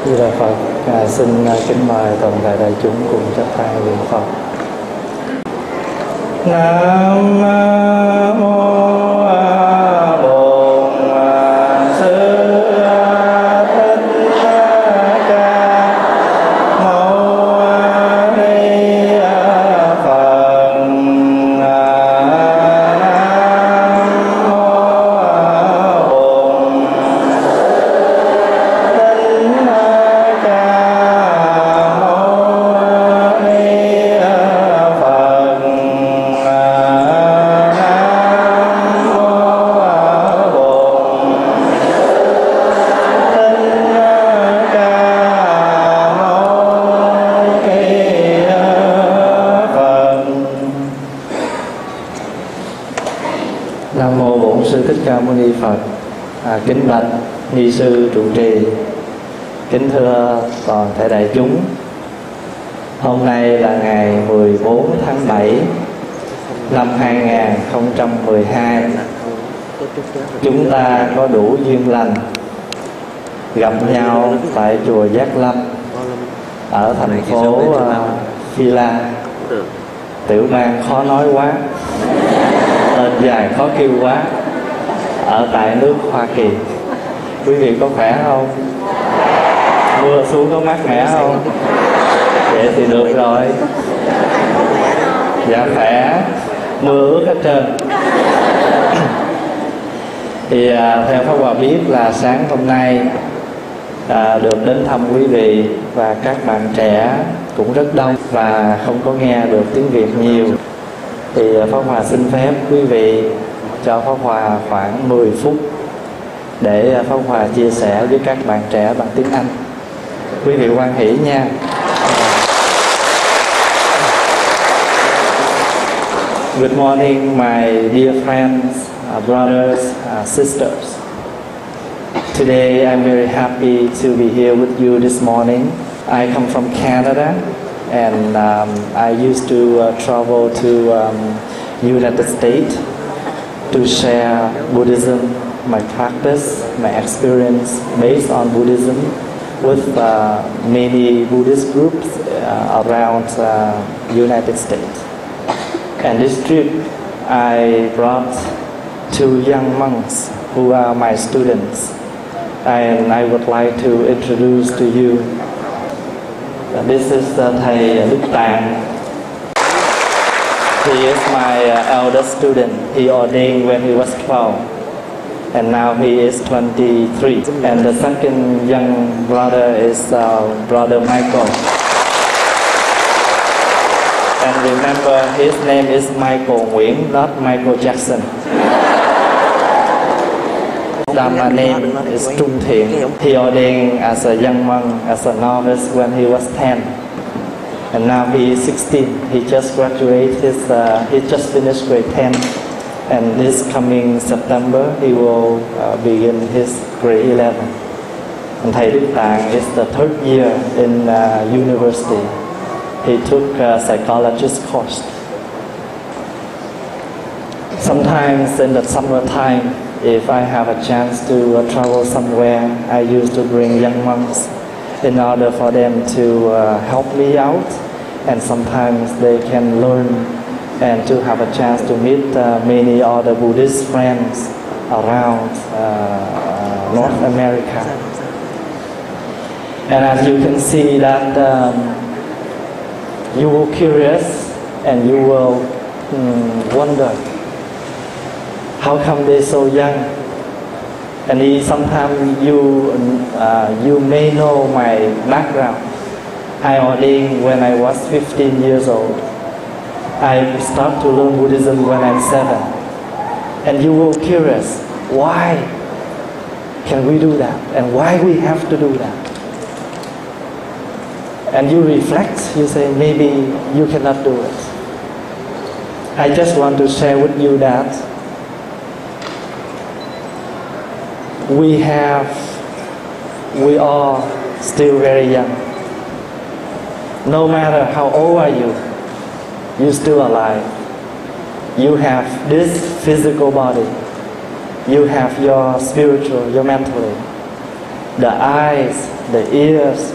Như là Phật, xin kính mời toàn thể đại chúng cùng chắp tay niệm Phật. Nam mô Phật. Kính bạch ni sư trụ trì, kính thưa toàn thể đại chúng. Hôm nay là ngày 14 tháng 7 năm 2012. Chúng ta có đủ duyên lành gặp nhau tại chùa Giác Lâm ở thành phố Phi La. Tiểu bang khó nói quá, tên dài khó kêu quá, ở tại nước Hoa Kỳ. Quý vị có khỏe không? Mưa xuống có mát mẻ không? Vậy thì được rồi. Dạ khỏe, mưa ướt hết trơn. Thì theo Pháp Hòa biết là sáng hôm nay được đến thăm quý vị và các bạn trẻ cũng rất đông và không có nghe được tiếng Việt nhiều. Thì Pháp Hòa xin phép quý vị cho Pháp Hòa khoảng 10 phút để Pháp Hòa chia sẻ với các bạn trẻ bằng tiếng Anh. Quý vị hoan hỷ nha. Good morning, my dear friends, brothers, sisters. Today I'm very happy to be here with you this morning. I come from Canada and I used to travel to United States to share Buddhism, my practice, my experience based on Buddhism with many Buddhist groups around United States. And this trip I brought two young monks who are my students, and I would like to introduce to you. This is Thầy Đức Tạng. He is my eldest student. He ordained when he was 12, and now he is 23. And the second young brother is Brother Michael. And remember, his name is Michael Nguyễn, not Michael Jackson. Dhamma name is Trung Thiện. He ordained as a young monk, as a novice when he was 10. And now he is 16. He just graduated. He just finished grade 10, and this coming September he will begin his grade 11. And Thầy Đức Tạng is the third year in university. He took a psychologist course. Sometimes in the summertime, if I have a chance to travel somewhere, I used to bring young monks in order for them to help me out, and sometimes they can learn and to have a chance to meet many other Buddhist friends around North America. And as you can see that you will curious and you will wonder, how come they're so young? And sometimes you may know my background. I ordained when I was 15 years old. I started to learn Buddhism when I'm 7. And you will curious, why can we do that? And why we have to do that? And you reflect, you say, maybe you cannot do it. I just want to share with you that we are still very young. No matter how old are you, you're still alive. You have this physical body. You have your spiritual, your mentally. the eyes, the ears.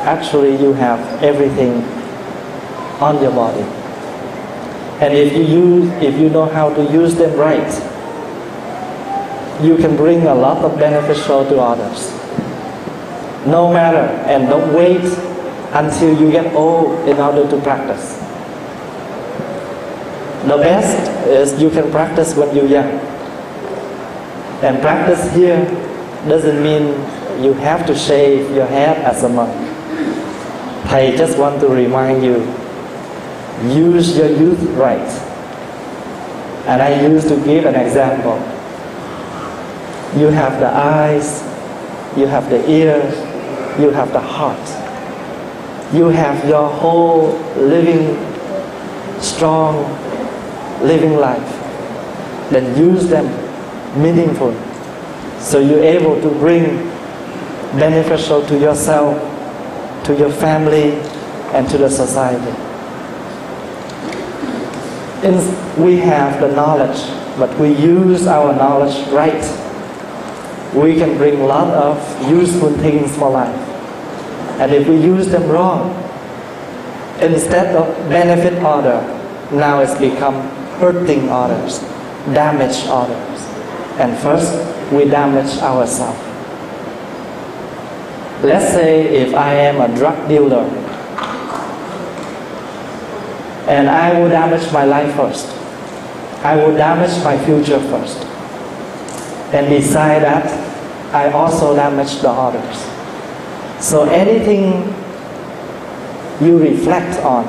Actually, you have everything on your body. And if you know how to use them right, you can bring a lot of beneficial to others. No matter, and don't wait until you get old in order to practice. The best is you can practice when you're young. And practice here doesn't mean you have to shave your head as a monk. Thầy just want to remind you, use your youth right. And I used to give an example. You have the eyes, you have the ears, you have the heart. You have your whole living, strong, living life. Then use them meaningfully. So you're able to bring beneficial to yourself, to your family, and to the society. We have the knowledge, but we use our knowledge right. We can bring a lot of useful things for life. And if we use them wrong, instead of benefit others, now it's become hurting others, damage others. And first, we damage ourselves. Let's say if I am a drug dealer, and I will damage my life first. I will damage my future first. And beside that, I also damage the others. So anything you reflect on,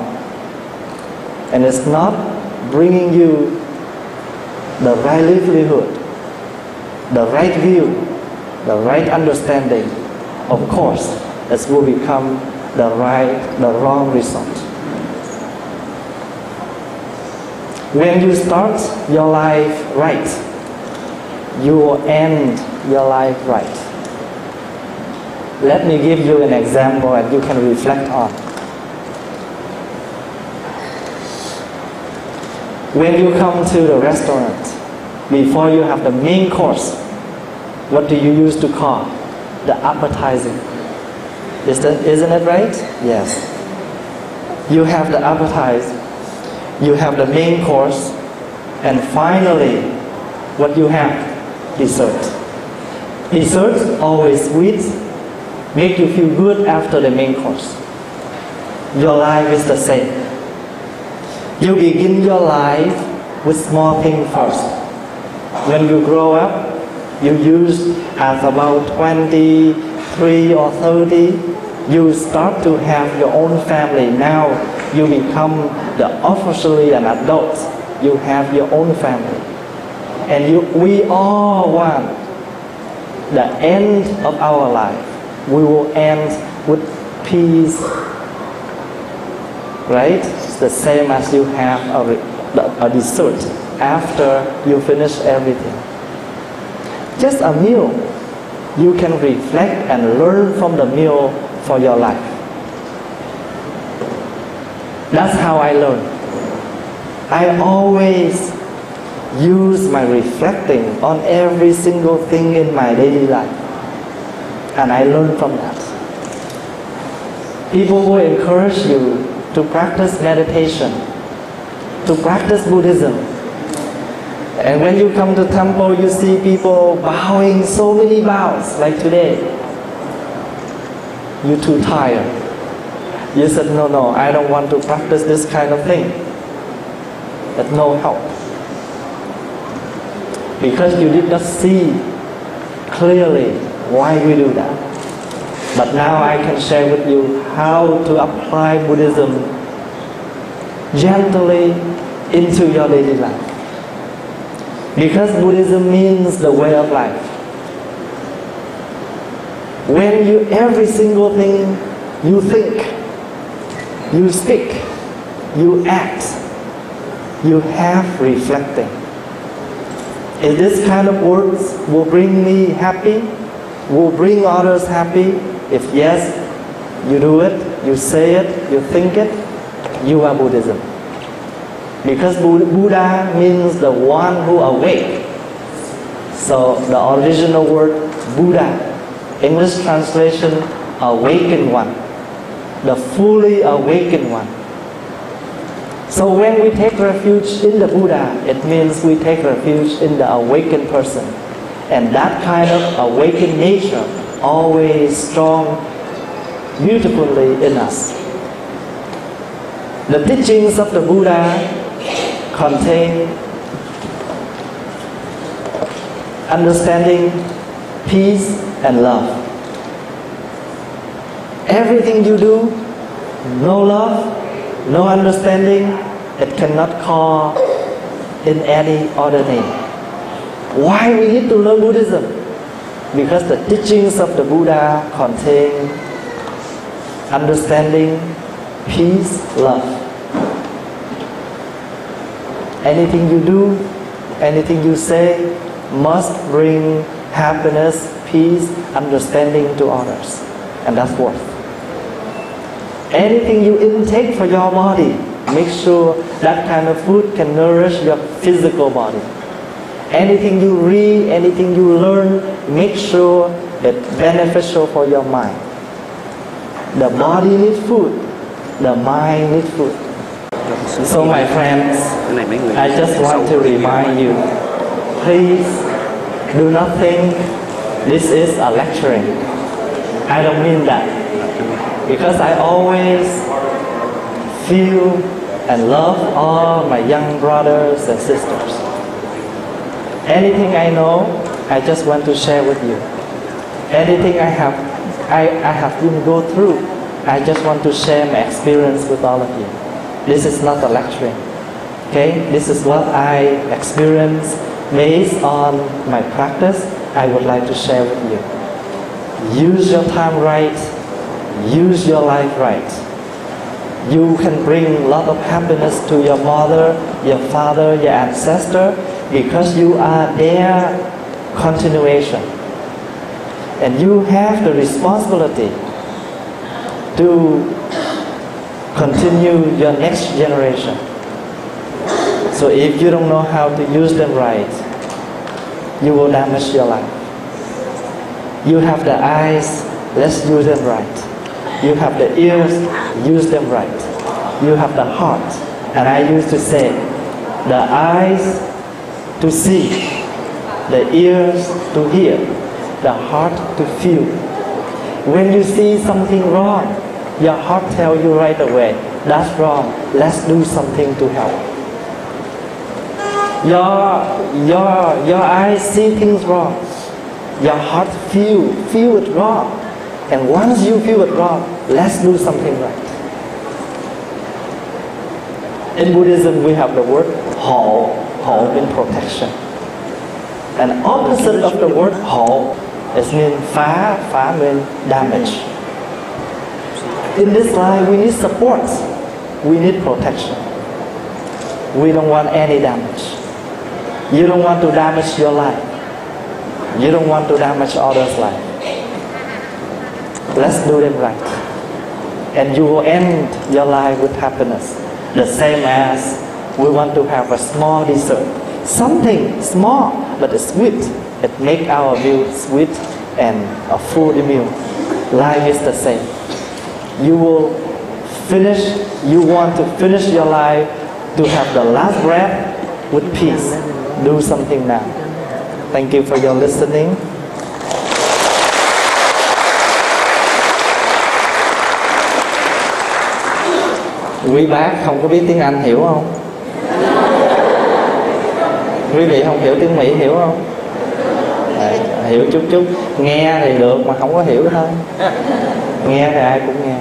and it's not bringing you the right livelihood, the right view, the right understanding, of course, it will become the wrong result. When you start your life right, you will end your life right. Let me give you an example and you can reflect on. When you come to the restaurant, before you have the main course, what do you use to call? The appetizing. Isn't it right? Yes. You have the appetizer, you have the main course, and finally, what you have? Dessert. Dessert always sweet, make you feel good after the main course. Your life is the same. You begin your life with small things first. When you grow up, you use at about 23 or 30, you start to have your own family. Now you become officially an adult. You have your own family. And we all want the end of our life. We will end with peace. Right? It's the same as you have a dessert after you finish everything. Just a meal. You can reflect and learn from the meal for your life. That's how I learn. I always use my reflecting on every single thing in my daily life. And I learn from that. People will encourage you to practice meditation, to practice Buddhism. And when you come to temple, you see people bowing so many bows, like today. You're too tired. You said, no, I don't want to practice this kind of thing. But no help. Because you did not see clearly why we do that. But now I can share with you how to apply Buddhism gently into your daily life. Because Buddhism means the way of life. When every single thing you think, you speak, you act, you have reflecting. If this kind of words will bring me happy, will bring others happy, if yes, you do it, you say it, you think it, you are Buddhism. Because Buddha means the one who awake. So the original word Buddha English translation, awakened one, the fully awakened one. So when we take refuge in the Buddha, it means we take refuge in the awakened person. And that kind of awakened nature always strong, beautifully in us. The teachings of the Buddha contain understanding, peace, and love. Everything you do, no love, no understanding, it cannot call in any other name. Why we need to learn Buddhism? Because the teachings of the Buddha contain understanding, peace, love. Anything you do, anything you say must bring happiness, peace, understanding to others. And that's worth. Anything you intake for your body, make sure that kind of food can nourish your physical body. Anything you read, anything you learn, make sure it's beneficial for your mind. The body needs food, the mind needs food. So my friends, I just want to remind you, please do not think this is a lecturing. I don't mean that. Because I always feel and love all my young brothers and sisters. Anything I know, I just want to share with you. Anything I have been go through, I just want to share my experience with all of you. This is not a lecturing. Okay? This is what I experienced based on my practice. I would like to share with you. Use your time right. Use your life right. You can bring a lot of happiness to your mother, your father, your ancestor, because you are their continuation. And you have the responsibility to continue your next generation. So if you don't know how to use them right, you will damage your life. You have the eyes, let's use them right. You have the ears, use them right. You have the heart. And I used to say, the eyes to see, the ears to hear, the heart to feel. When you see something wrong, your heart tells you right away, that's wrong, let's do something to help. Your eyes see things wrong. Your heart feel it wrong. And once you feel it wrong, let's do something right. In Buddhism, we have the word hộ. Hộ means protection. And opposite of the word hộ is mean phá. Phá means damage. In this life, we need support. We need protection. We don't want any damage. You don't want to damage your life. You don't want to damage others' life. Let's do them right. And you will end your life with happiness. The same as we want to have a small dessert. Something small, but it's sweet. It makes our meal sweet and a full meal. Life is the same. You want to finish your life to have the last breath with peace. Do something now. Thank you for your listening. Quý bác không có biết tiếng Anh hiểu không? Quý vị không hiểu tiếng Mỹ hiểu không? Hiểu chút chút. Nghe thì được mà không có hiểu thôi. Nghe thì ai cũng nghe.